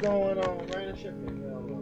going on, man? Shut the hell up.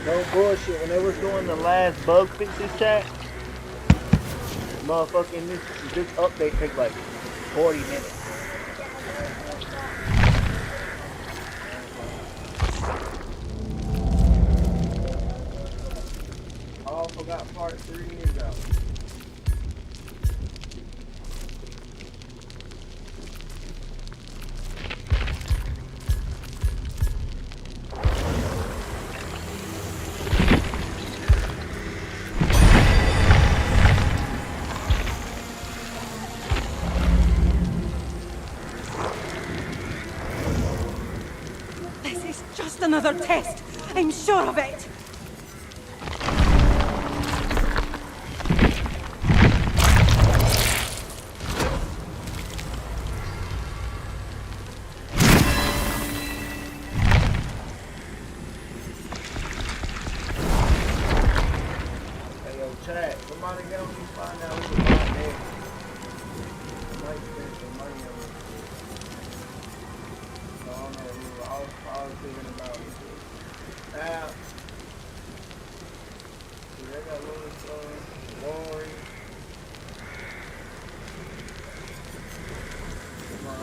No bullshit. When they was doing the last bug fixes chat, motherfucking this update takes like 40 minutes. Oh, I forgot part 3 is out. Just another test. I'm sure of it. Hey, yo, Chad, somebody help me find out who the fuck is. I might spend some money on this shit. I don't know who. I was thinking about it. Now, see, they got Louis, Lori. Come on.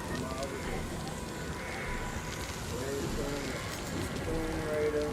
Come on over here. Where's Tomb Raider?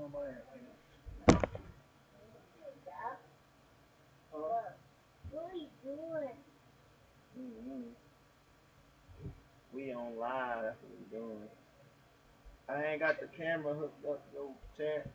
nobody else. What are you doing? We on live, that's what we doing. I ain't got the camera hooked up though, chat.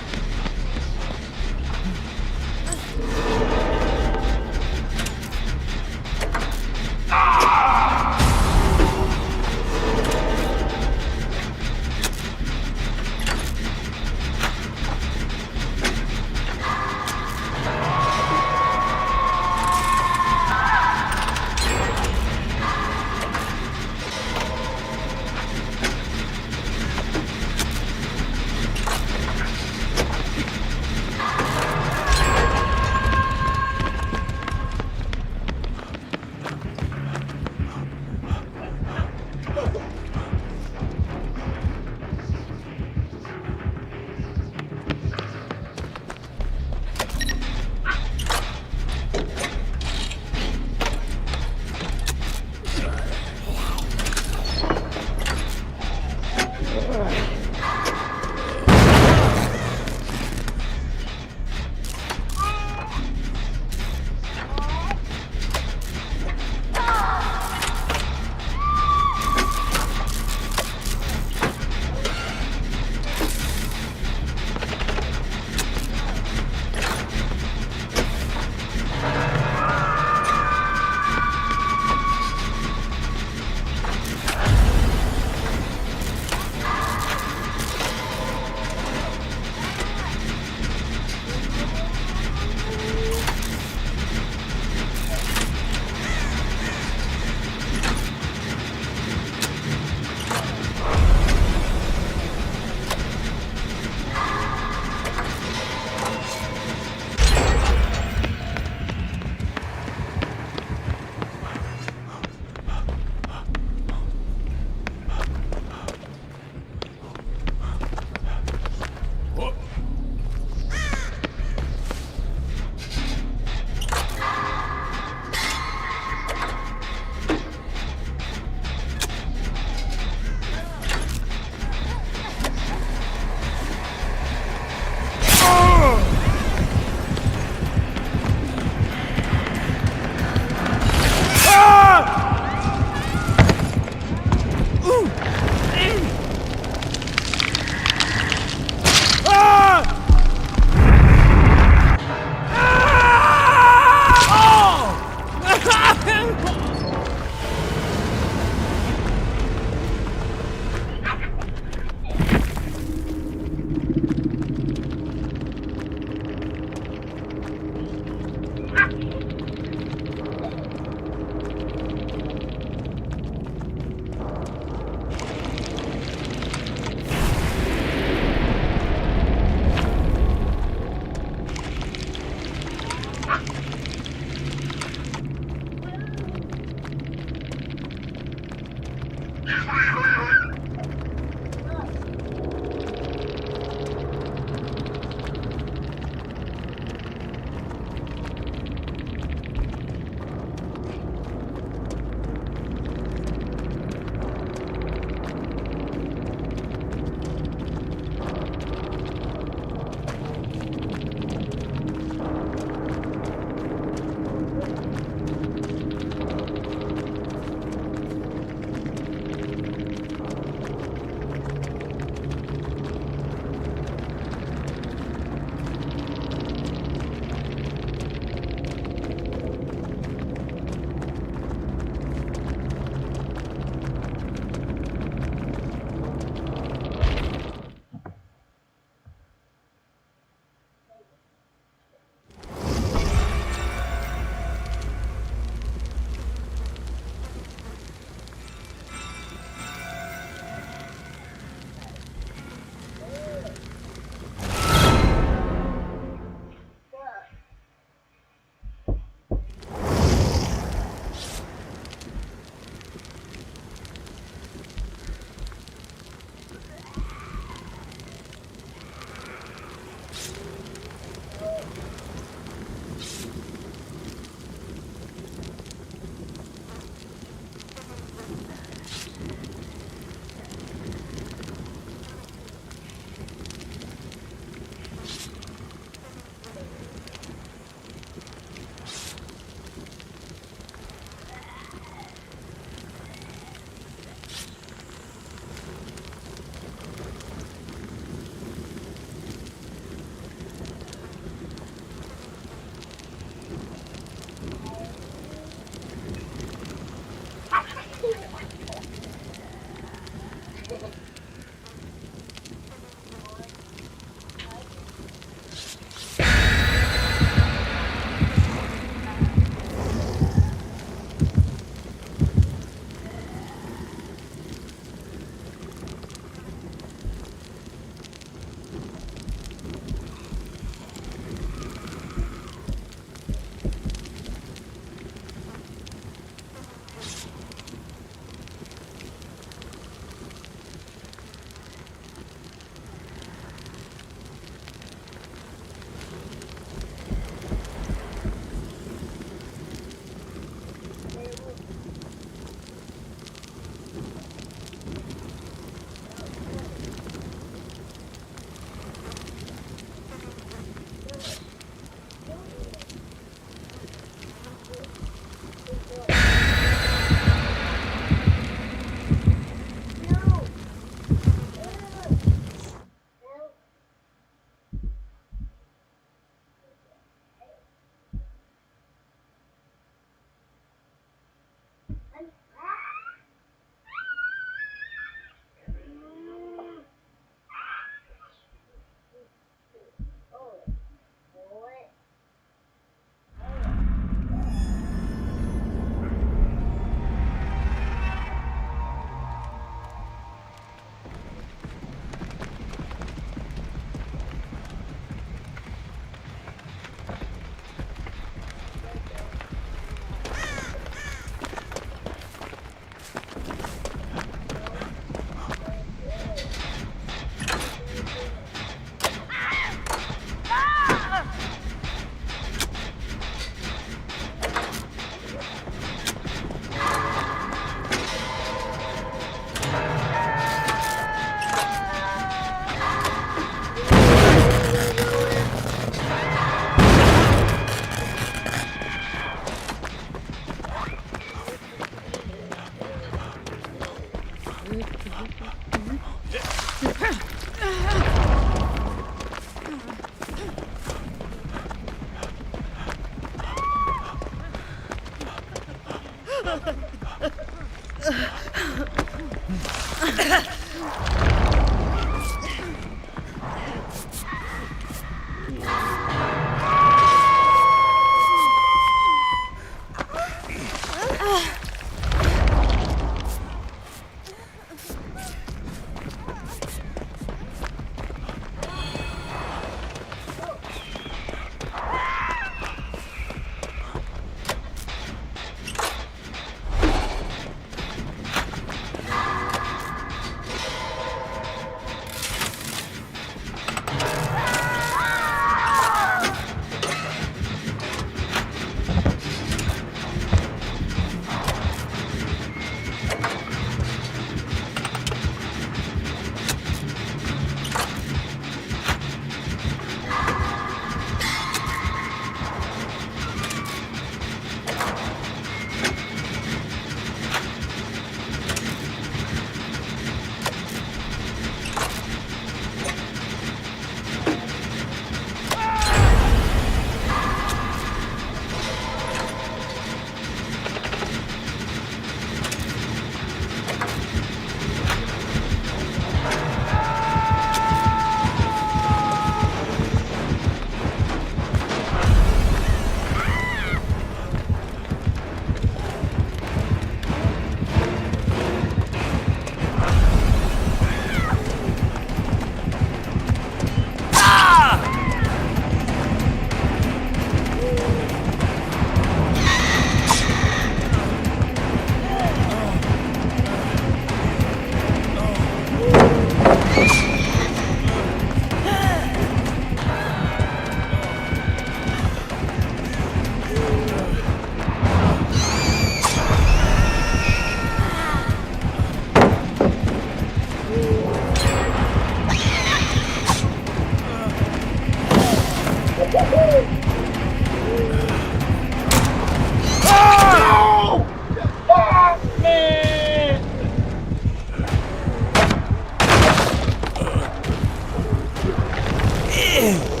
What?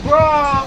Bro!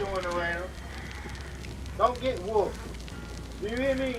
doing around. Don't get whooped. Do you hear me?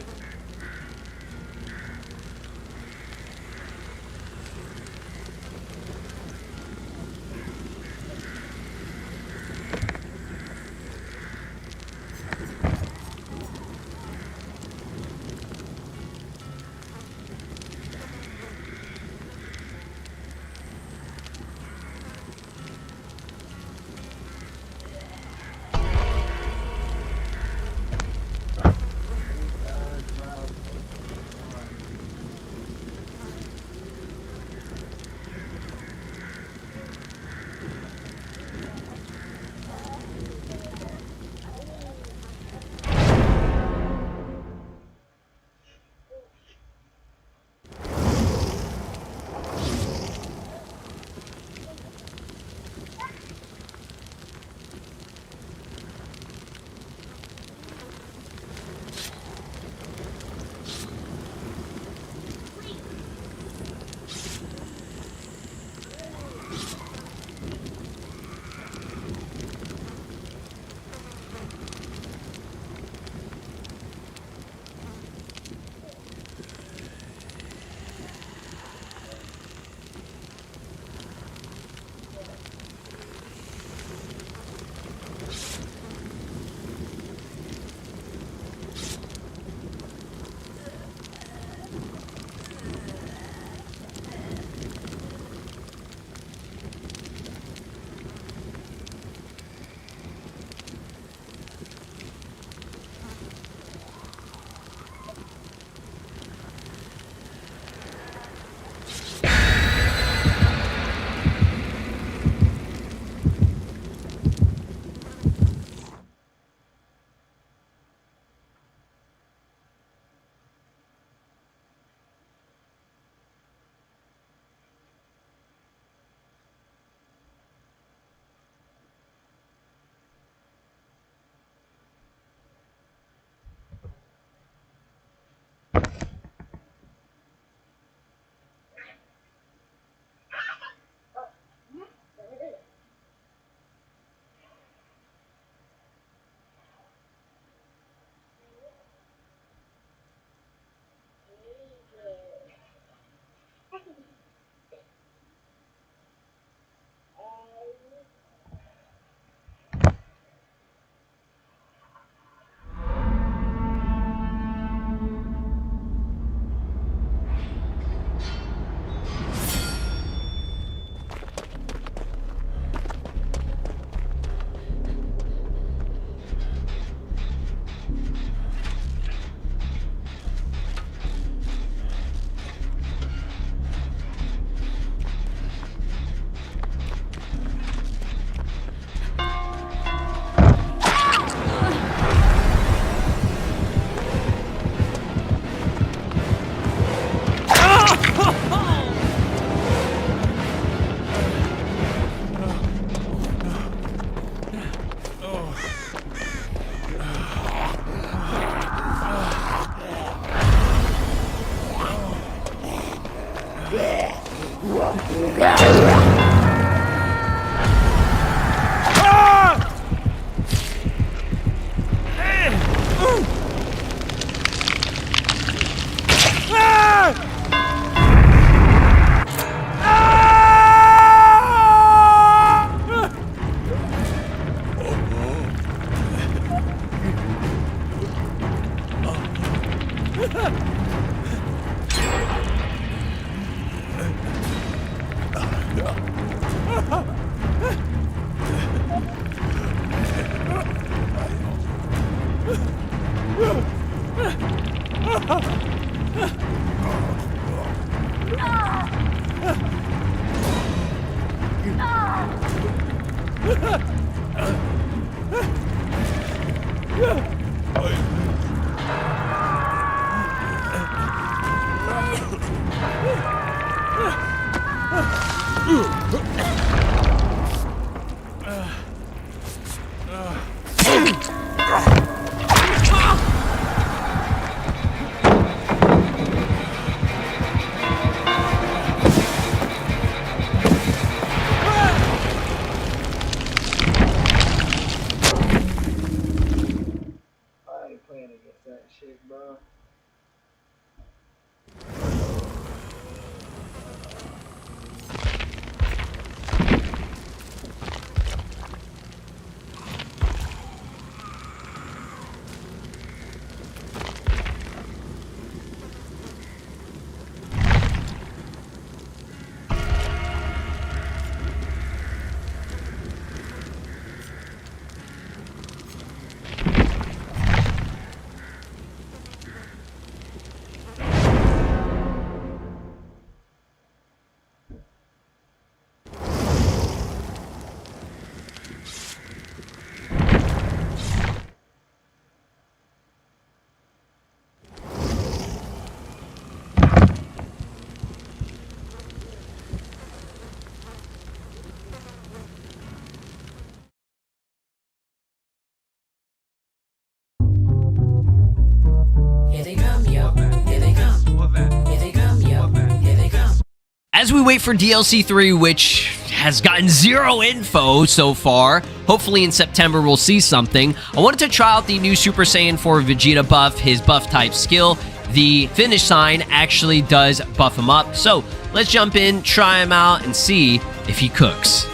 as we wait for DLC 3, which has gotten zero info so far, hopefully in September we'll see something, I wanted to try out the new Super Saiyan 4 Vegeta buff, his buff type skill. The finish sign actually does buff him up. So let's jump in, try him out, and see if he cooks.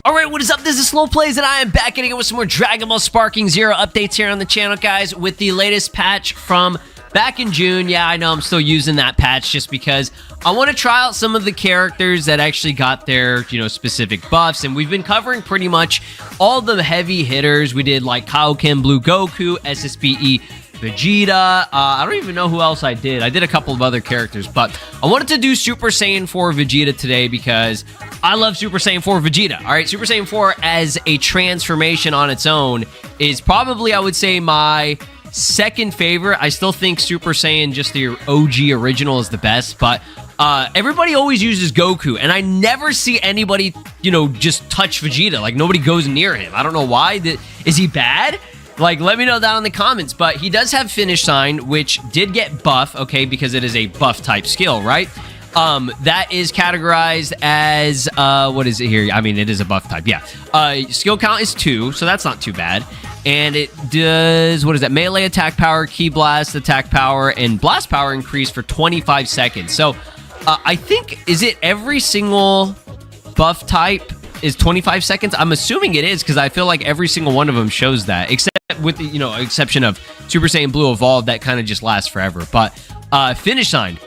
Alright, what is up? This is Slow Plays, and I am back again with some more Dragon Ball Sparking Zero updates here on the channel, guys, with the latest patch from back in June. Yeah, I know I'm still using that patch just because I want to try out some of the characters that actually got their, specific buffs, and we've been covering pretty much all the heavy hitters. We did, like, Kaioken Blue Goku, SSBE Vegeta. I don't even know who else I did. I did a couple of other characters, but I wanted to do Super Saiyan 4 Vegeta today because I love Super Saiyan 4 Vegeta. All right, Super Saiyan 4 as a transformation on its own is probably, I would say, my second favorite. I still think Super Saiyan, just the OG original, is the best, but everybody always uses Goku, and I never see anybody, just touch Vegeta. Like, nobody goes near him. I don't know why. Is he bad? Like, let me know down in the comments. But he does have Finish Sign, which did get buff, okay, because it is a buff type skill, right? That is categorized as, what is it here? I mean, it is a buff type, yeah. Skill count is 2, so that's not too bad. And it does, what is that? Melee attack power, Ki Blast attack power, and blast power increase for 25 seconds. So, I think, is it every single buff type is 25 seconds? I'm assuming it is, because I feel like every single one of them shows that, except with the, exception of Super Saiyan Blue Evolved, that kind of just lasts forever. But, Finish Sign,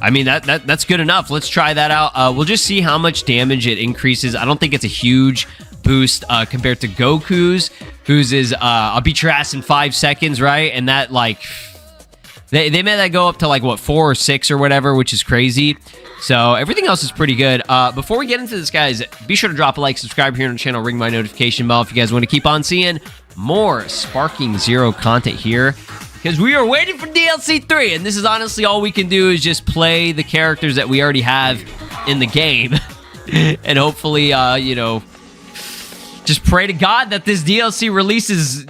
I mean, that's good enough. Let's try that out. We'll just see how much damage it increases. I don't think it's a huge boost compared to Goku's, whose is, I'll beat your ass in 5 seconds, right? And that, like, they made that go up to, like, what, 4 or 6 or whatever, which is crazy. So everything else is pretty good. Before we get into this, guys, be sure to drop a like, subscribe here on the channel, ring my notification bell if you guys want to keep on seeing more Sparking Zero content here, because we are waiting for DLC 3, and this is honestly all we can do is just play the characters that we already have in the game, and hopefully, just pray to God that this DLC releases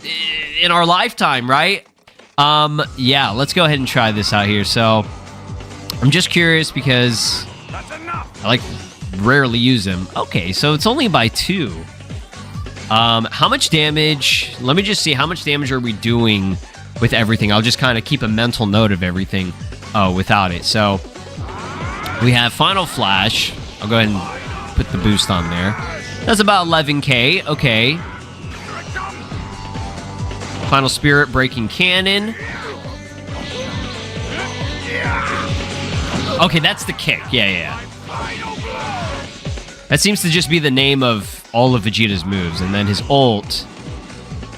in our lifetime, right? Yeah, let's go ahead and try this out here. So I'm just curious because I rarely use him. Okay, so it's only by 2. How much damage? Let me just see, how much damage are we doing with everything? I'll just kind of keep a mental note of everything without it. So we have Final Flash. I'll go ahead and put the boost on there. That's about 11k. Okay. Final Spirit, Breaking Cannon. Okay, that's the kick. Yeah. That seems to just be the name of all of Vegeta's moves. And then his ult.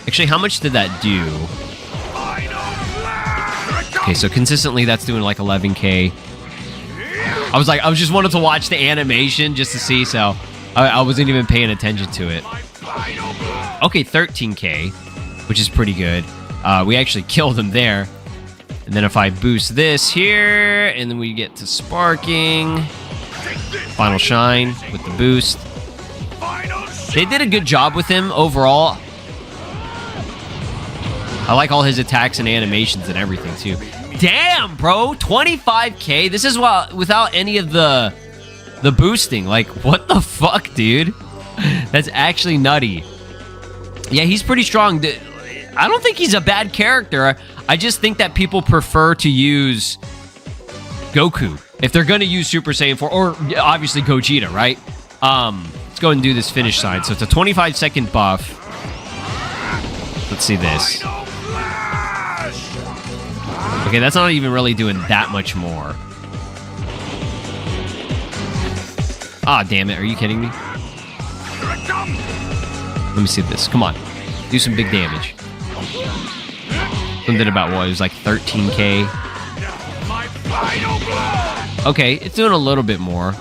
Actually, how much did that do? Okay, so consistently that's doing like 11k. I was just wanted to watch the animation just to see, so I wasn't even paying attention to it. Okay, 13k, which is pretty good. We actually killed him there. And then if I boost this here, and then we get to Sparking. Final Shine with the boost. They did a good job with him overall. I like all his attacks and animations and everything, too. Damn, bro! 25k? This is without any of the boosting. Like, what the fuck, dude? That's actually nutty. Yeah, he's pretty strong. I don't think he's a bad character. I just think that people prefer to use Goku if they're going to use Super Saiyan 4, or obviously Gogeta, right? Let's go ahead and do this Finish Sign. So it's a 25-second buff. Let's see this. Okay, that's not even really doing that much more. Ah, damn it. Are you kidding me? Let me see this. Come on. Do some big damage. Something about what? It was like 13k. Okay, it's doing a little bit more.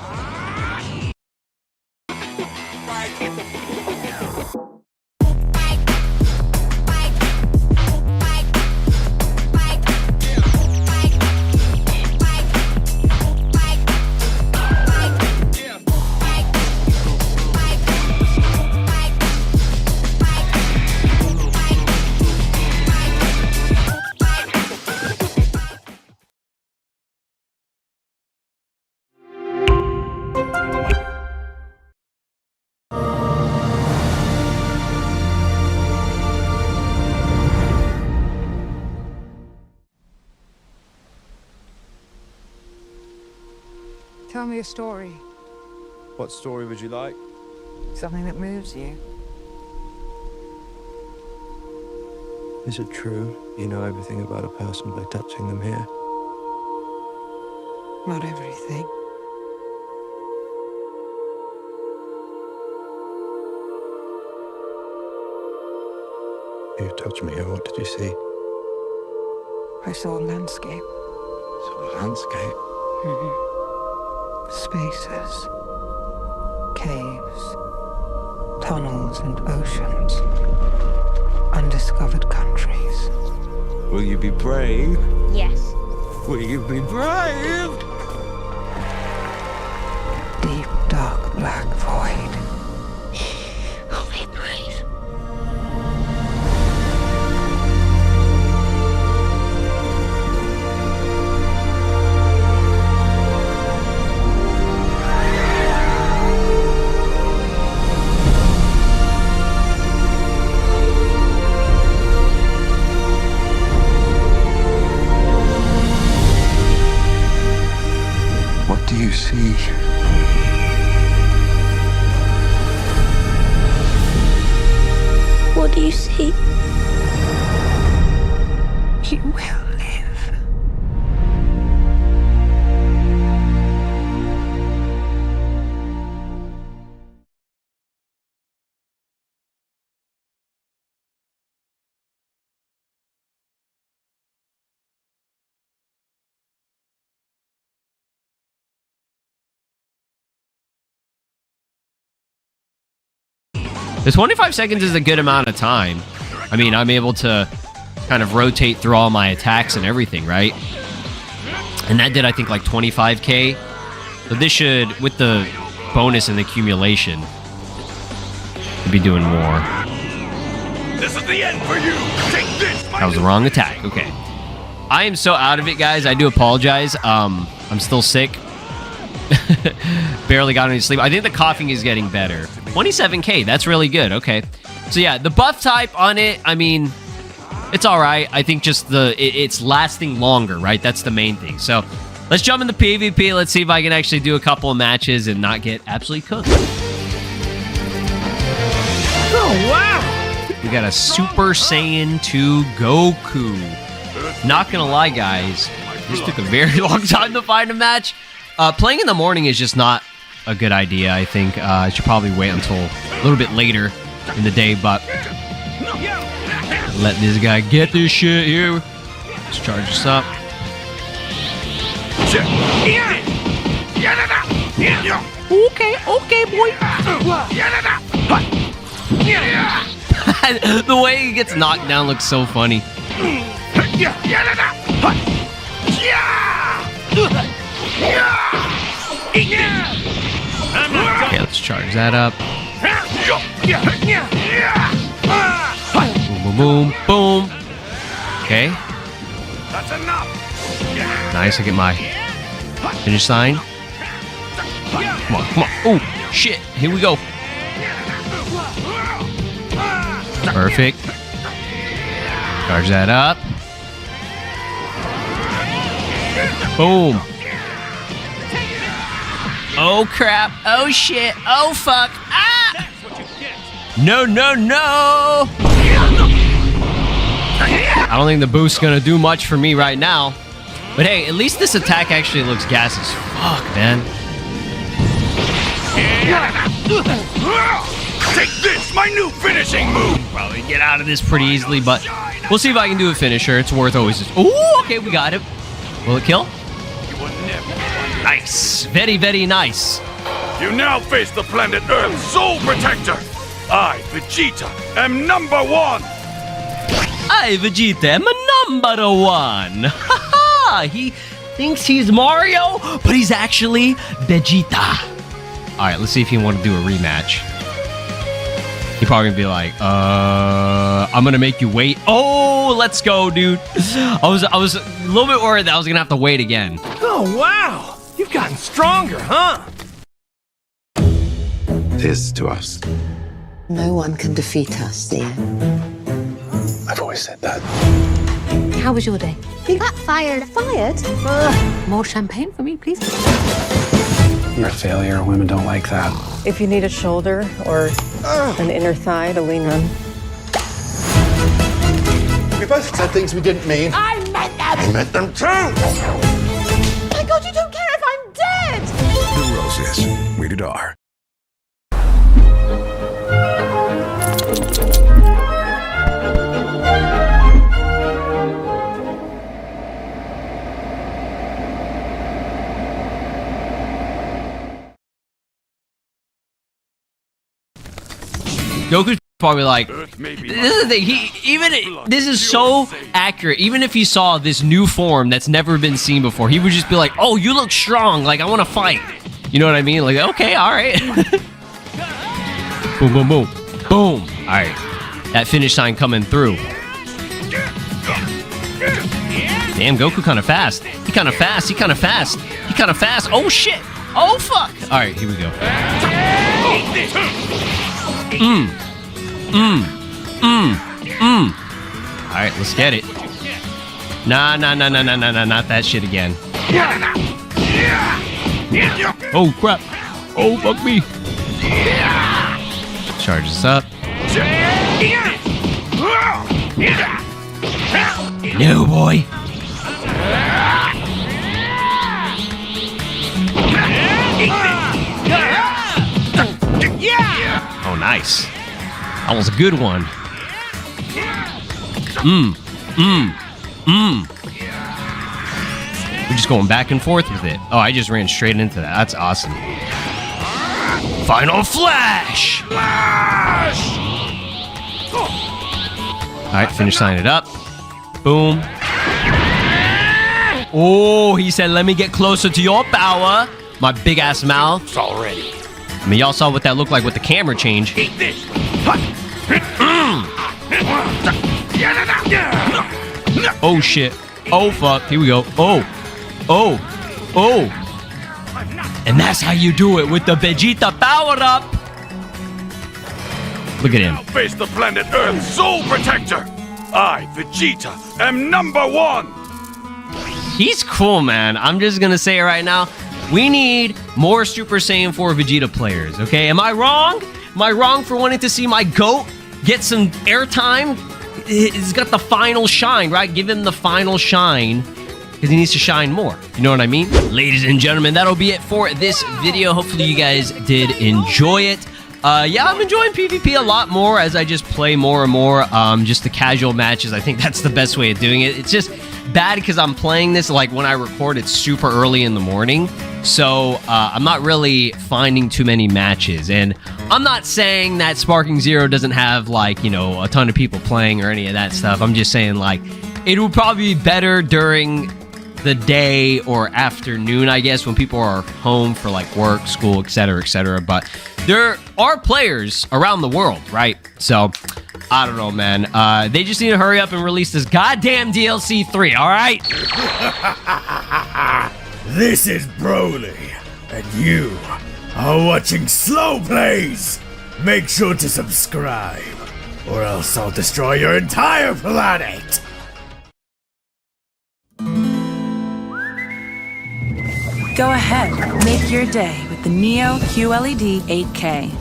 tell me a story. What story would you like? Something that moves you. Is it true you know everything about a person by touching them here? Not everything. You touched me here. What did you see? I saw a landscape. Saw a landscape. Spaces. Caves. Tunnels and oceans. Undiscovered countries. Will you be brave? Yes. Will you be brave? Deep, dark, black void. I'll be brave. What do you see? What do you see? You will live. The 25 seconds is a good amount of time. I mean, I'm able to kind of rotate through all my attacks and everything, right? And that did, I think, like 25k. So this should, with the bonus and the accumulation, be doing more. This is the end for you. Take this. That was the wrong attack. Okay. I am so out of it, guys. I do apologize. I'm still sick. Barely got any sleep. I think the coughing is getting better. 27k. That's really good. Okay. So yeah, the buff type on it, I mean, it's all right. I think just it's lasting longer, right? That's the main thing. So let's jump into PvP. Let's see if I can actually do a couple of matches and not get absolutely cooked. Oh, wow. We got a Super Saiyan 2 Goku. Not gonna lie, guys. This took a very long time to find a match. Playing in the morning is just not a good idea, I think. I should probably wait until a little bit later in the day, but let this guy get this shit here. Let's charge this up. Okay, boy. The way he gets knocked down looks so funny. Okay, let's charge that up. Boom, boom, boom, boom. Okay. That's enough. Nice, I get my finish sign. Come on, come on. Oh, shit. Here we go. Perfect. Charge that up. Boom. Oh, crap. Oh, shit. Oh, fuck. Ah! No, no, no. I don't think the boost's gonna do much for me right now. But hey, at least this attack actually looks gas as fuck, man. Take this, my new finishing move. Probably get out of this pretty easily, but we'll see if I can do a finisher. It's worth always. Ooh, okay, we got him. Will it kill? Nice. Very, very nice. You now face the planet Earth's sole protector. I, Vegeta, am #1. I, Vegeta, am a #1. Haha, he thinks he's Mario, but he's actually Vegeta. All right, let's see if he want to do a rematch. He probably gonna be like, I'm gonna make you wait. Oh, let's go, dude. I was a little bit worried that I was gonna have to wait again. Oh, wow. You've gotten stronger, huh? It is to us. No one can defeat us, dear. I've always said that. How was your day? We got fired. Fired? More champagne for me, please. a failure. Women don't like that. If you need a shoulder or an inner thigh to lean on. We both said things we didn't mean. I meant them! I meant them too! Oh my God, you don't care if I'm dead! The Roses, rated R. Goku's probably like, this is the thing, this is so accurate. Even if he saw this new form that's never been seen before, he would just be like, oh, you look strong, like, I want to fight. You know what I mean? Like, okay, all right. Boom, boom, boom. Boom. All right. That finish sign coming through. Damn, Goku kind of fast. He kind of fast. He kind of fast. He kind of fast. Oh, shit. Oh, fuck. All right, here we go. All right, let's get it. Nah, not that shit again. Oh, crap. Oh, fuck me. Charge this up. No, boy. Oh, nice. That was a good one. We're just going back and forth with it. Oh, I just ran straight into that. That's awesome. Final Flash! Alright, finish signing it up. Boom. Oh, he said, let me get closer to your power. My big ass mouth. Already. I mean, y'all saw what that looked like with the camera change. Eat this. Oh shit. Oh fuck. Here we go. Oh. And that's how you do it with the Vegeta power up. Look at him. Now face the planet Earth's Soul Protector. I, Vegeta, am #1. He's cool, man. I'm just gonna say it right now. We need more Super Saiyan 4 Vegeta players, okay? Am I wrong? Am I wrong for wanting to see my GOAT get some airtime? He's got the final shine, right? Give him the final shine because he needs to shine more. You know what I mean? Ladies and gentlemen, that'll be it for this video. Hopefully you guys did enjoy it. Yeah, I'm enjoying PvP a lot more as I just play more and more. Just the casual matches, I think that's the best way of doing it. It's just bad because I'm playing this, like, when I record, it's super early in the morning. So, I'm not really finding too many matches. And I'm not saying that Sparking Zero doesn't have, like, you know, a ton of people playing or any of that stuff. I'm just saying, like, it would probably be better during the day or afternoon, I guess, when people are home for, like, work, school, etc., etc. But there are players around the world, right? So, I don't know, man. They just need to hurry up and release this goddamn DLC 3, all right? This is Broly, and you are watching Slow Plays. Make sure to subscribe, or else I'll destroy your entire planet. Go ahead, make your day with the Neo QLED 8K.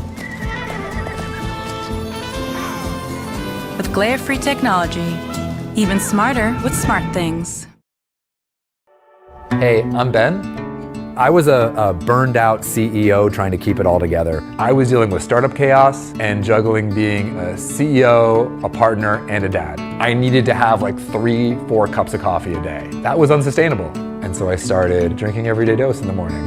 With glare-free technology, even smarter with smart things. Hey, I'm Ben. I was a burned out CEO trying to keep it all together. I was dealing with startup chaos and juggling being a CEO, a partner, and a dad. I needed to have like 3-4 cups of coffee a day. That was unsustainable. And so I started drinking Everyday Dose in the morning.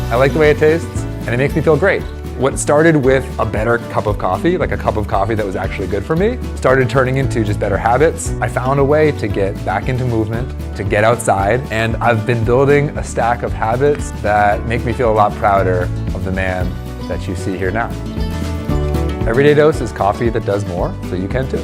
I like the way it tastes, and it makes me feel great. What started with a better cup of coffee, like a cup of coffee that was actually good for me, started turning into just better habits. I found a way to get back into movement, to get outside, and I've been building a stack of habits that make me feel a lot prouder of the man that you see here now. Everyday Dose is coffee that does more, so you can too.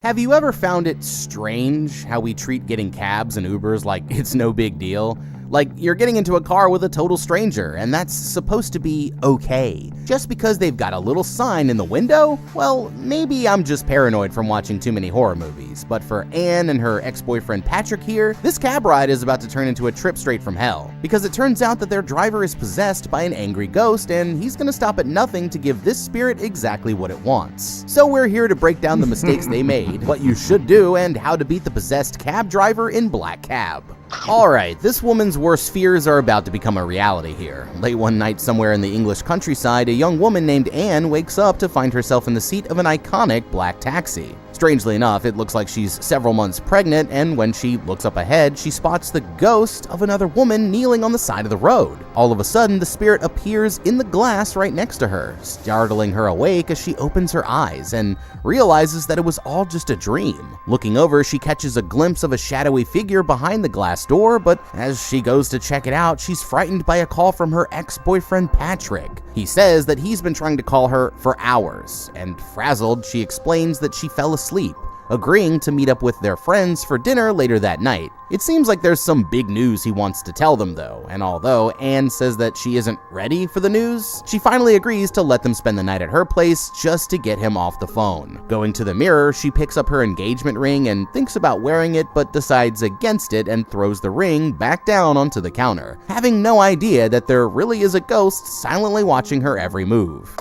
Have you ever found it strange how we treat getting cabs and Ubers like it's no big deal? Like, you're getting into a car with a total stranger, and that's supposed to be okay. Just because they've got a little sign in the window? Well, maybe I'm just paranoid from watching too many horror movies, but for Anne and her ex-boyfriend Patrick here, this cab ride is about to turn into a trip straight from hell. Because it turns out that their driver is possessed by an angry ghost, and he's gonna stop at nothing to give this spirit exactly what it wants. So we're here to break down the mistakes they made, what you should do, and how to beat the possessed cab driver in Black Cab. Alright, this woman's worst fears are about to become a reality here. Late one night somewhere in the English countryside, a young woman named Anne wakes up to find herself in the seat of an iconic black taxi. Strangely enough, it looks like she's several months pregnant, and when she looks up ahead, she spots the ghost of another woman kneeling on the side of the road. All of a sudden, the spirit appears in the glass right next to her, startling her awake as she opens her eyes and realizes that it was all just a dream. Looking over, she catches a glimpse of a shadowy figure behind the glass door, but as she goes to check it out, she's frightened by a call from her ex-boyfriend Patrick. He says that he's been trying to call her for hours, and frazzled, she explains that she fell asleep, agreeing to meet up with their friends for dinner later that night. It seems like there's some big news he wants to tell them though, and although Anne says that she isn't ready for the news, she finally agrees to let them spend the night at her place just to get him off the phone. Going to the mirror, she picks up her engagement ring and thinks about wearing it, but decides against it and throws the ring back down onto the counter, having no idea that there really is a ghost silently watching her every move.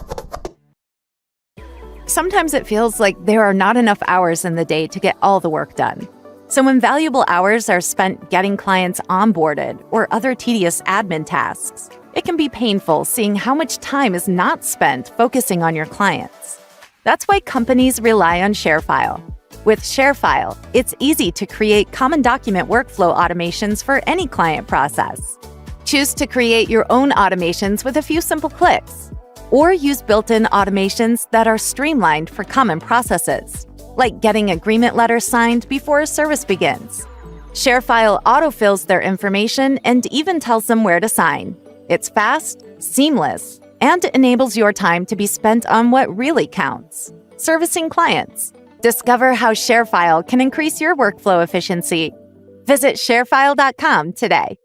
Sometimes it feels like there are not enough hours in the day to get all the work done. So when valuable hours are spent getting clients onboarded or other tedious admin tasks, it can be painful seeing how much time is not spent focusing on your clients. That's why companies rely on ShareFile. With ShareFile, it's easy to create common document workflow automations for any client process. Choose to create your own automations with a few simple clicks, or use built-in automations that are streamlined for common processes, like getting agreement letters signed before a service begins. ShareFile autofills their information and even tells them where to sign. It's fast, seamless, and enables your time to be spent on what really counts: servicing clients. Discover how ShareFile can increase your workflow efficiency. Visit sharefile.com today.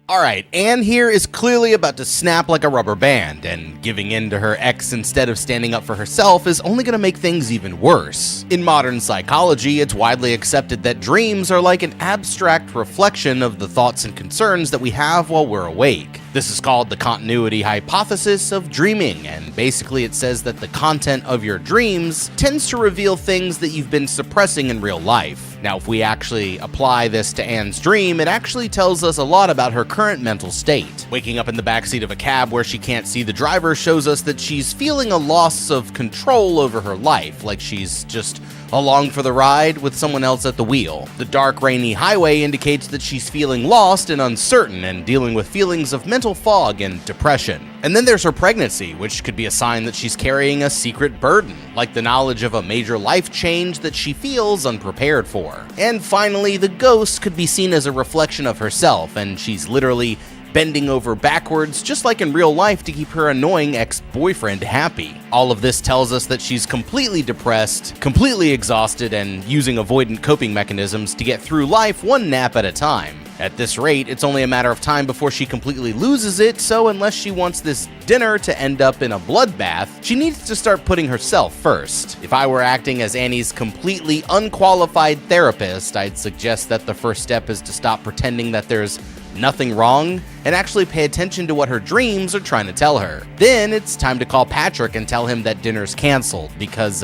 Alright, Anne here is clearly about to snap like a rubber band, and giving in to her ex instead of standing up for herself is only going to make things even worse. In modern psychology, it's widely accepted that dreams are like an abstract reflection of the thoughts and concerns that we have while we're awake. This is called the continuity hypothesis of dreaming, and basically it says that the content of your dreams tends to reveal things that you've been suppressing in real life. Now, if we actually apply this to Anne's dream, it actually tells us a lot about her current mental state. Waking up in the backseat of a cab where she can't see the driver shows us that she's feeling a loss of control over her life, like she's just along for the ride with someone else at the wheel. The dark, rainy highway indicates that she's feeling lost and uncertain and dealing with feelings of mental fog and depression. And then there's her pregnancy, which could be a sign that she's carrying a secret burden, like the knowledge of a major life change that she feels unprepared for. And finally, the ghost could be seen as a reflection of herself, and she's literally bending over backwards, just like in real life, to keep her annoying ex-boyfriend happy. All of this tells us that she's completely depressed, completely exhausted, and using avoidant coping mechanisms to get through life one nap at a time. At this rate, it's only a matter of time before she completely loses it, so unless she wants this dinner to end up in a bloodbath, she needs to start putting herself first. If I were acting as Annie's completely unqualified therapist, I'd suggest that the first step is to stop pretending that there's nothing wrong and actually pay attention to what her dreams are trying to tell her. Then it's time to call Patrick and tell him that dinner's canceled, because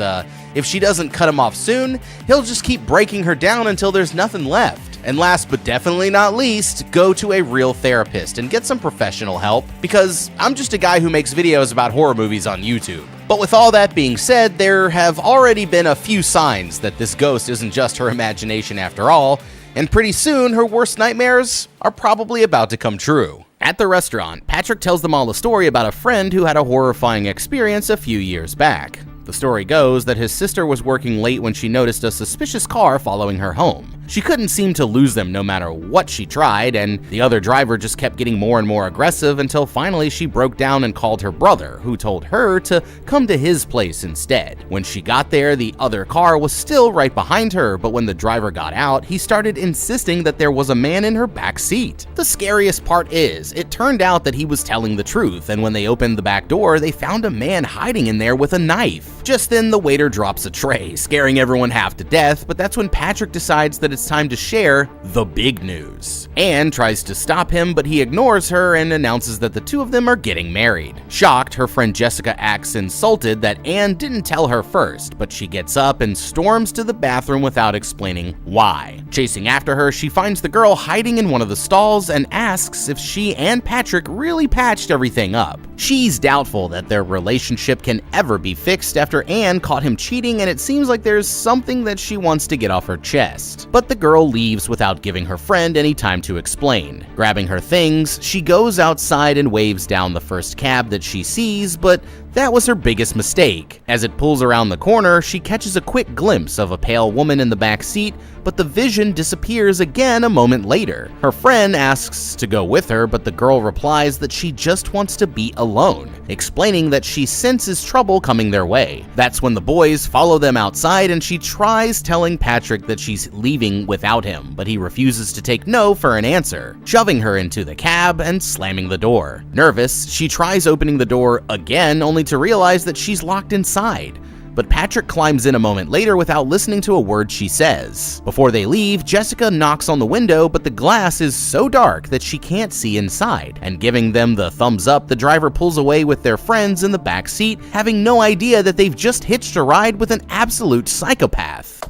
if she doesn't cut him off soon, he'll just keep breaking her down until there's nothing left. And last but definitely not least, go to a real therapist and get some professional help, because I'm just a guy who makes videos about horror movies on YouTube. But with all that being said, there have already been a few signs that this ghost isn't just her imagination after all, and pretty soon her worst nightmares are probably about to come true. At the restaurant, Patrick tells them all a story about a friend who had a horrifying experience a few years back. The story goes that his sister was working late when she noticed a suspicious car following her home. She couldn't seem to lose them no matter what she tried, and the other driver just kept getting more and more aggressive until finally she broke down and called her brother, who told her to come to his place instead. When she got there, the other car was still right behind her, but when the driver got out, he started insisting that there was a man in her back seat. The scariest part is, it turned out that he was telling the truth, and when they opened the back door, they found a man hiding in there with a knife. Just then, the waiter drops a tray, scaring everyone half to death, but that's when Patrick decides that it's time to share the big news. Anne tries to stop him, but he ignores her and announces that the two of them are getting married. Shocked, her friend Jessica acts insulted that Anne didn't tell her first, but she gets up and storms to the bathroom without explaining why. Chasing after her, she finds the girl hiding in one of the stalls and asks if she and Patrick really patched everything up. She's doubtful that their relationship can ever be fixed after Anne caught him cheating, and it seems like there's something that she wants to get off her chest. But the girl leaves without giving her friend any time to explain. Grabbing her things, she goes outside and waves down the first cab that she sees, but that was her biggest mistake. As it pulls around the corner, she catches a quick glimpse of a pale woman in the back seat, but the vision disappears again a moment later. Her friend asks to go with her, but the girl replies that she just wants to be alone, explaining that she senses trouble coming their way. That's when the boys follow them outside, and she tries telling Patrick that she's leaving without him, but he refuses to take no for an answer, shoving her into the cab and slamming the door. Nervous, she tries opening the door again, only to realize that she's locked inside. But Patrick climbs in a moment later without listening to a word she says. Before they leave, Jessica knocks on the window, but the glass is so dark that she can't see inside. And giving them the thumbs up, the driver pulls away with their friends in the back seat, having no idea that they've just hitched a ride with an absolute psychopath.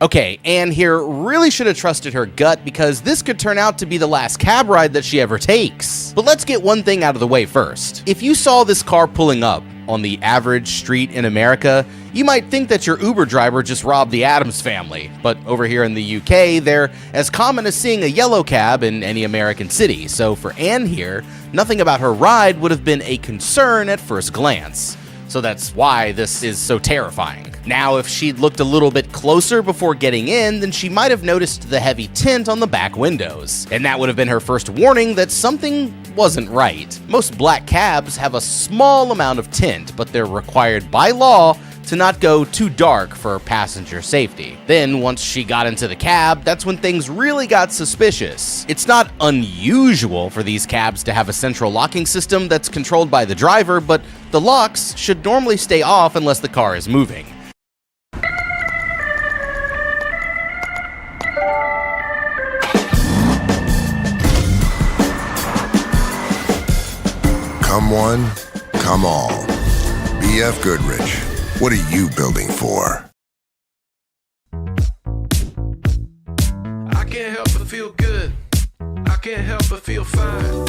Okay, Anne here really should have trusted her gut, because this could turn out to be the last cab ride that she ever takes. But let's get one thing out of the way first. If you saw this car pulling up on the average street in America, you might think that your Uber driver just robbed the Addams family. But over here in the UK, they're as common as seeing a yellow cab in any American city. So for Anne here, nothing about her ride would have been a concern at first glance. So that's why this is so terrifying. Now, if she'd looked a little bit closer before getting in, then she might have noticed the heavy tint on the back windows. And that would have been her first warning that something wasn't right. Most black cabs have a small amount of tint, but they're required by law to not go too dark for passenger safety. Then, once she got into the cab, that's when things really got suspicious. It's not unusual for these cabs to have a central locking system that's controlled by the driver, but the locks should normally stay off unless the car is moving. Come one, come all. BF Goodrich, what are you building for? I can't help but feel good. I can't help but feel fine.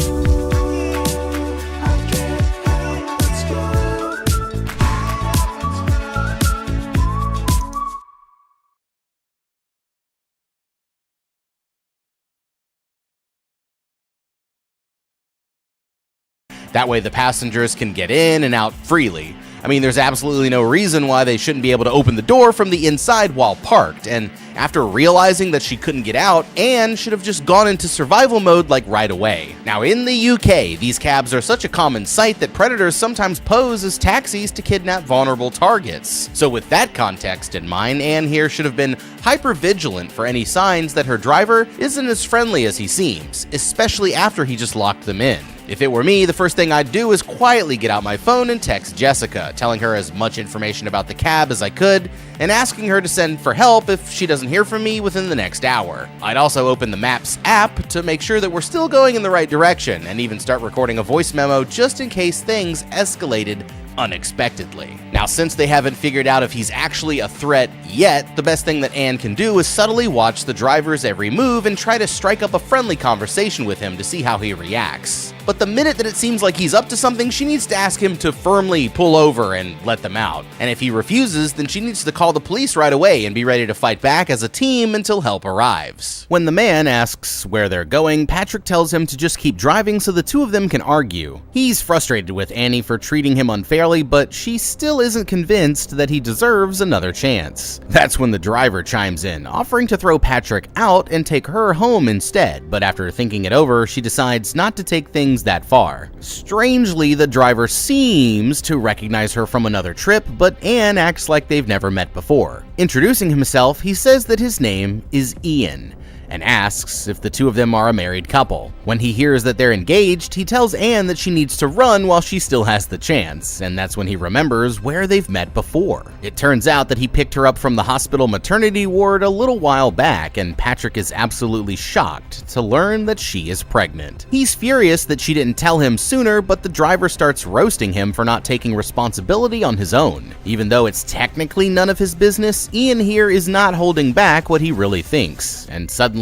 That way the passengers can get in and out freely. I mean, there's absolutely no reason why they shouldn't be able to open the door from the inside while parked, and after realizing that she couldn't get out, Anne should have just gone into survival mode like right away. Now in the UK, these cabs are such a common sight that predators sometimes pose as taxis to kidnap vulnerable targets. So with that context in mind, Anne here should have been hyper vigilant for any signs that her driver isn't as friendly as he seems, especially after he just locked them in. If it were me, the first thing I'd do is quietly get out my phone and text Jessica, telling her as much information about the cab as I could, and asking her to send for help if she doesn't hear from me within the next hour. I'd also open the Maps app to make sure that we're still going in the right direction, and even start recording a voice memo just in case things escalated unexpectedly. Now, since they haven't figured out if he's actually a threat yet, the best thing that Anne can do is subtly watch the driver's every move and try to strike up a friendly conversation with him to see how he reacts. but the minute that it seems like he's up to something, she needs to ask him to firmly pull over and let them out. And if he refuses, then she needs to call the police right away and be ready to fight back as a team until help arrives. When the man asks where they're going, Patrick tells him to just keep driving so the two of them can argue. He's frustrated with Annie for treating him unfairly, but she still isn't convinced that he deserves another chance. That's when the driver chimes in, offering to throw Patrick out and take her home instead, but after thinking it over, she decides not to take things that far. Strangely, the driver seems to recognize her from another trip, but Anne acts like they've never met before. Introducing himself, he says that his name is Ian, and asks if the two of them are a married couple. When he hears that they're engaged, he tells Anne that she needs to run while she still has the chance, and that's when he remembers where they've met before. It turns out that he picked her up from the hospital maternity ward a little while back, and Patrick is absolutely shocked to learn that she is pregnant. He's furious that she didn't tell him sooner, but the driver starts roasting him for not taking responsibility on his own. Even though it's technically none of his business, Ian here is not holding back what he really thinks, and suddenly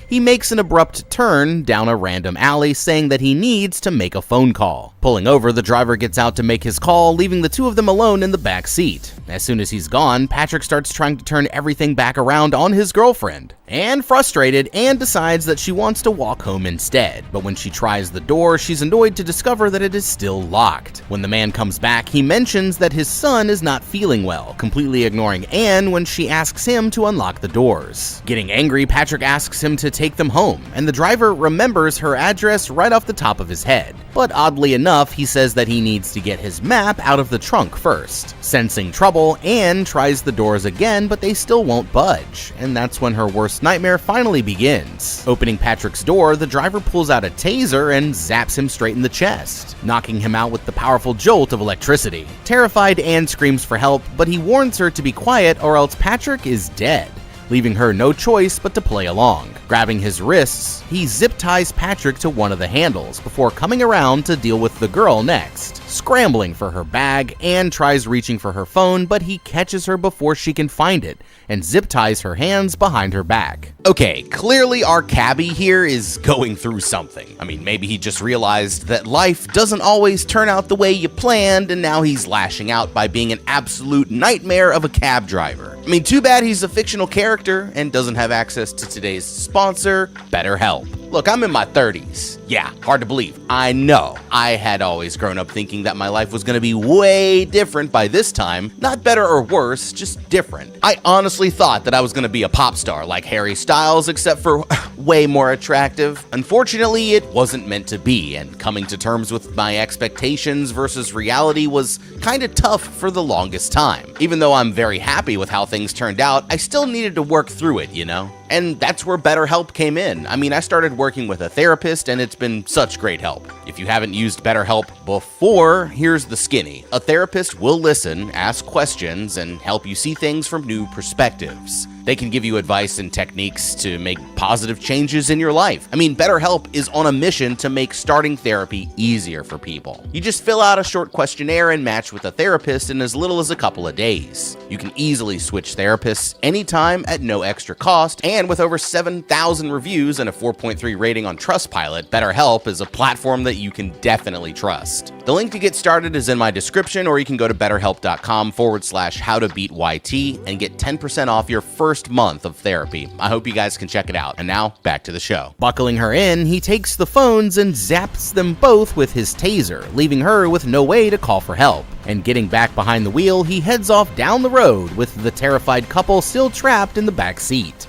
he makes an abrupt turn down a random alley, saying that he needs to make a phone call. Pulling over, the driver gets out to make his call, leaving the two of them alone in the back seat. As soon as he's gone, Patrick starts trying to turn everything back around on his girlfriend. Anne, frustrated, Anne decides that she wants to walk home instead, but when she tries the door, she's annoyed to discover that it is still locked. When the man comes back, he mentions that his son is not feeling well, completely ignoring Anne when she asks him to unlock the doors. Getting angry, Patrick asks him to take them home, and the driver remembers her address right off the top of his head. But oddly enough, he says that he needs to get his map out of the trunk first. Sensing trouble, Anne tries the doors again, but they still won't budge, and that's when her worst nightmare finally begins. Opening Patrick's door, the driver pulls out a taser and zaps him straight in the chest, knocking him out with the powerful jolt of electricity. Terrified, Anne screams for help, but he warns her to be quiet or else Patrick is dead, leaving her no choice but to play along. Grabbing his wrists, he zip ties Patrick to one of the handles before coming around to deal with the girl next. Scrambling for her bag, Anne tries reaching for her phone, but he catches her before she can find it and zip ties her hands behind her back. Okay, clearly our cabbie here is going through something. I mean, maybe he just realized that life doesn't always turn out the way you planned, and now he's lashing out by being an absolute nightmare of a cab driver. I mean, too bad he's a fictional character and doesn't have access to today's sponsor, BetterHelp. Look, I'm in my 30s. Yeah, hard to believe. I know. I had always grown up thinking that my life was going to be way different by this time. Not better or worse, just different. I honestly thought that I was going to be a pop star like Harry Styles, except for way more attractive. Unfortunately, it wasn't meant to be, and coming to terms with my expectations versus reality was kind of tough for the longest time. Even though I'm very happy with how things turned out, I still needed to work through it, you know? And that's where BetterHelp came in. I mean, I started working with a therapist, and it's been such great help. If you haven't used BetterHelp before, here's the skinny. A therapist will listen, ask questions, and help you see things from new perspectives. They can give you advice and techniques to make positive changes in your life. I mean, BetterHelp is on a mission to make starting therapy easier for people. You just fill out a short questionnaire and match with a therapist in as little as a couple of days. You can easily switch therapists anytime at no extra cost, and with over 7,000 reviews and a 4.3 rating on Trustpilot, BetterHelp is a platform that you can definitely trust. The link to get started is in my description, or you can go to betterhelp.com/howtobeatyt and get 10% off your first month of therapy. I hope you guys can check it out. And now, back to the show. Buckling her in, he takes the phones and zaps them both with his taser, leaving her with no way to call for help. And getting back behind the wheel, he heads off down the road with the terrified couple still trapped in the back seat.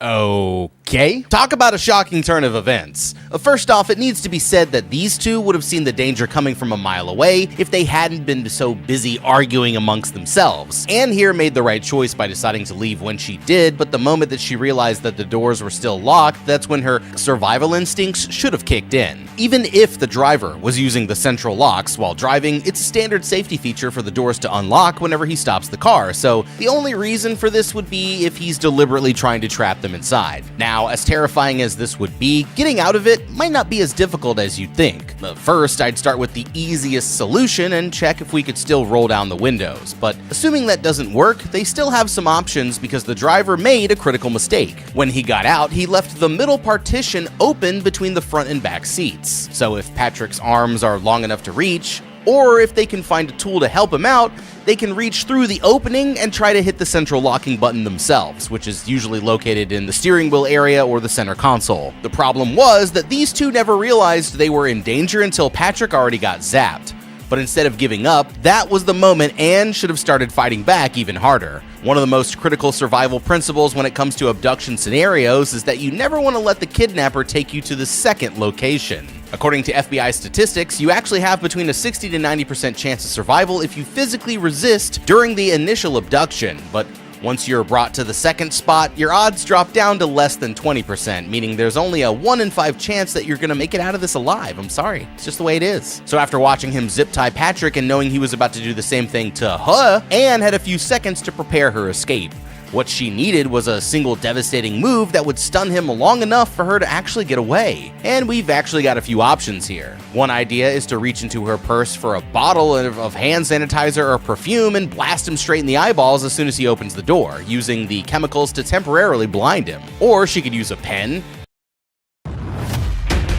Okay. Talk about a shocking turn of events. First off, it needs to be said that these two would have seen the danger coming from a mile away if they hadn't been so busy arguing amongst themselves. Anne here made the right choice by deciding to leave when she did, but the moment that she realized that the doors were still locked, that's when her survival instincts should have kicked in. Even if the driver was using the central locks while driving, it's a standard safety feature for the doors to unlock whenever he stops the car, so the only reason for this would be if he's deliberately trying to trap them inside. Now, Now, as terrifying as this would be, getting out of it might not be as difficult as you'd think. But first, I'd start with the easiest solution and check if we could still roll down the windows. But assuming that doesn't work, they still have some options because the driver made a critical mistake. When he got out, he left the middle partition open between the front and back seats. So if Patrick's arms are long enough to reach, or if they can find a tool to help him out, they can reach through the opening and try to hit the central locking button themselves, which is usually located in the steering wheel area or the center console. The problem was that these two never realized they were in danger until Patrick already got zapped. But instead of giving up, that was the moment Anne should have started fighting back even harder. One of the most critical survival principles when it comes to abduction scenarios is that you never want to let the kidnapper take you to the second location. According to FBI statistics, you actually have between a 60 to 90% chance of survival if you physically resist during the initial abduction, but once you're brought to the second spot, your odds drop down to less than 20%, meaning there's only a 1 in 5 chance that you're gonna make it out of this alive. I'm sorry, it's just the way it is. So after watching him zip tie Patrick and knowing he was about to do the same thing to her, Anne had a few seconds to prepare her escape. What she needed was a single devastating move that would stun him long enough for her to actually get away. And we've actually got a few options here. One idea is to reach into her purse for a bottle of hand sanitizer or perfume and blast him straight in the eyeballs as soon as he opens the door, using the chemicals to temporarily blind him. Or she could use a pen.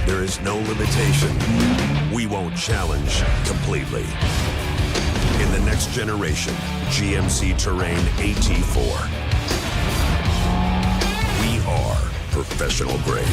There is no limitation. We won't challenge completely. In the next generation, GMC Terrain AT4. We are professional grade.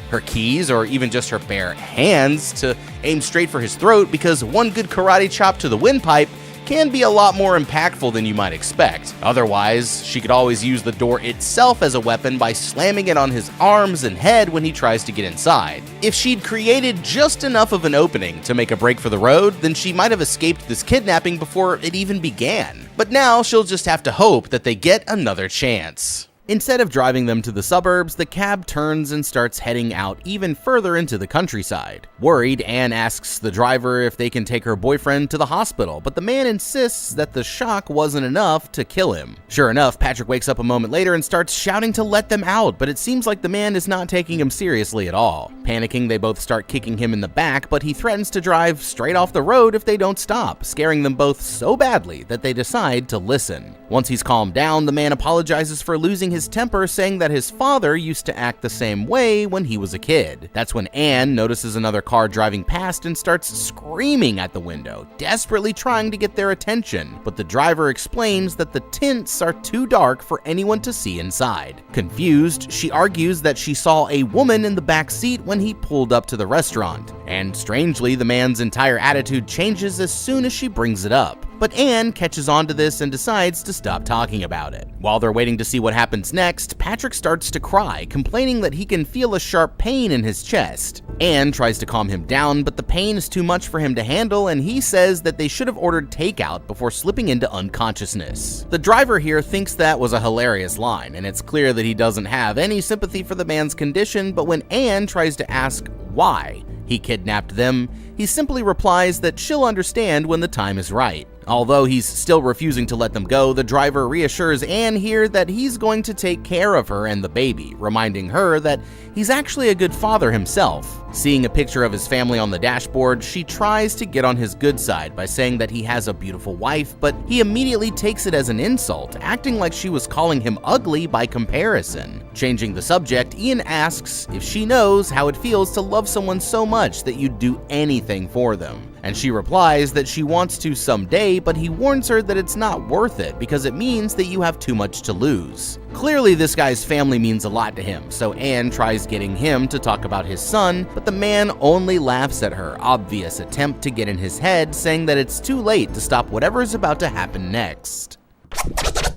Her keys, or even just her bare hands, to aim straight for his throat, because one good karate chop to the windpipe can be a lot more impactful than you might expect. Otherwise, she could always use the door itself as a weapon by slamming it on his arms and head when he tries to get inside. If she'd created just enough of an opening to make a break for the road, then she might have escaped this kidnapping before it even began. But now she'll just have to hope that they get another chance. Instead of driving them to the suburbs, the cab turns and starts heading out even further into the countryside. Worried, Anne asks the driver if they can take her boyfriend to the hospital, but the man insists that the shock wasn't enough to kill him. Sure enough, Patrick wakes up a moment later and starts shouting to let them out, but it seems like the man is not taking him seriously at all. Panicking, they both start kicking him in the back, but he threatens to drive straight off the road if they don't stop, scaring them both so badly that they decide to listen. Once he's calmed down, the man apologizes for losing his temper, saying that his father used to act the same way when he was a kid. That's when Anne notices another car driving past and starts screaming at the window, desperately trying to get their attention, but the driver explains that the tints are too dark for anyone to see inside. Confused, she argues that she saw a woman in the back seat when he pulled up to the restaurant, and strangely, the man's entire attitude changes as soon as she brings it up. But Anne catches on to this and decides to stop talking about it. While they're waiting to see what happens next, Patrick starts to cry, complaining that he can feel a sharp pain in his chest. Anne tries to calm him down, but the pain is too much for him to handle, and he says that they should have ordered takeout before slipping into unconsciousness. The driver here thinks that was a hilarious line, and it's clear that he doesn't have any sympathy for the man's condition, but when Anne tries to ask why he kidnapped them, he simply replies that she'll understand when the time is right. Although he's still refusing to let them go, the driver reassures Anne here that he's going to take care of her and the baby, reminding her that he's actually a good father himself. Seeing a picture of his family on the dashboard, she tries to get on his good side by saying that he has a beautiful wife, but he immediately takes it as an insult, acting like she was calling him ugly by comparison. Changing the subject, Ian asks if she knows how it feels to love someone so much that you'd do anything for them. And she replies that she wants to someday, but he warns her that it's not worth it because it means that you have too much to lose. Clearly, this guy's family means a lot to him, so Anne tries getting him to talk about his son, but the man only laughs at her obvious attempt to get in his head, saying that it's too late to stop whatever is about to happen next.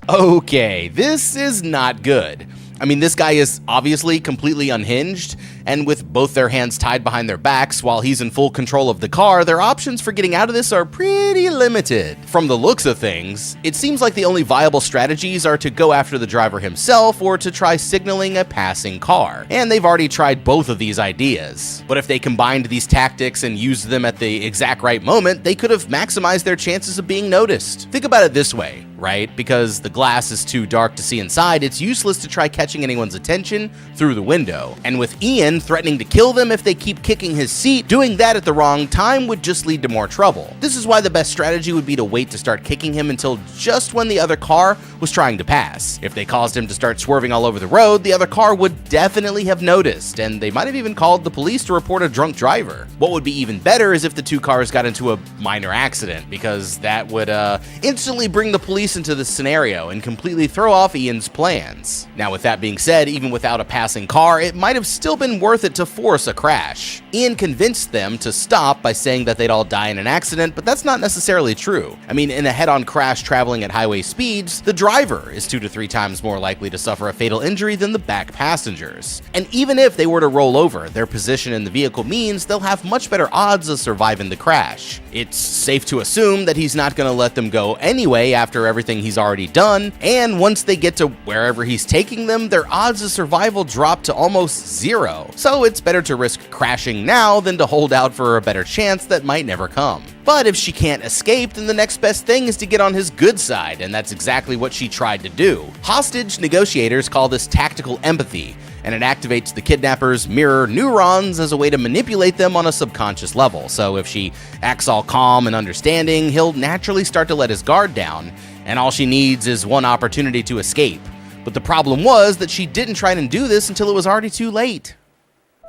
Okay, this is not good. I mean, this guy is obviously completely unhinged, and with both their hands tied behind their backs while he's in full control of the car, their options for getting out of this are pretty limited. From the looks of things, it seems like the only viable strategies are to go after the driver himself or to try signaling a passing car, and they've already tried both of these ideas. But if they combined these tactics and used them at the exact right moment, they could have maximized their chances of being noticed. Think about it this way, right? Because the glass is too dark to see inside, it's useless to try catching anyone's attention through the window. And with Ian threatening to kill them if they keep kicking his seat, doing that at the wrong time would just lead to more trouble. This is why the best strategy would be to wait to start kicking him until just when the other car was trying to pass. If they caused him to start swerving all over the road, the other car would definitely have noticed, and they might have even called the police to report a drunk driver. What would be even better is if the two cars got into a minor accident, because that would instantly bring the police into the scenario and completely throw off Ian's plans. Now, with that being said, even without a passing car, it might have still been worth it to force a crash. Ian convinced them to stop by saying that they'd all die in an accident, but that's not necessarily true. I mean, in a head-on crash traveling at highway speeds, the driver is 2 to 3 times more likely to suffer a fatal injury than the back passengers. And even if they were to roll over, their position in the vehicle means they'll have much better odds of surviving the crash. It's safe to assume that he's not going to let them go anyway after everything he's already done, and once they get to wherever he's taking them, their odds of survival drop to almost 0. So it's better to risk crashing now than to hold out for a better chance that might never come. But if she can't escape, then the next best thing is to get on his good side, and that's exactly what she tried to do. Hostage negotiators call this tactical empathy, and it activates the kidnapper's mirror neurons as a way to manipulate them on a subconscious level. So if she acts all calm and understanding, he'll naturally start to let his guard down, and all she needs is one opportunity to escape. But the problem was that she didn't try and do this until it was already too late.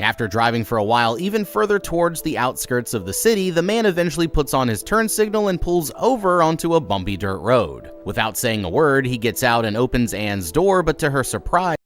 After driving for a while even further towards the outskirts of the city, the man eventually puts on his turn signal and pulls over onto a bumpy dirt road. Without saying a word, he gets out and opens Anne's door, but to her surprise,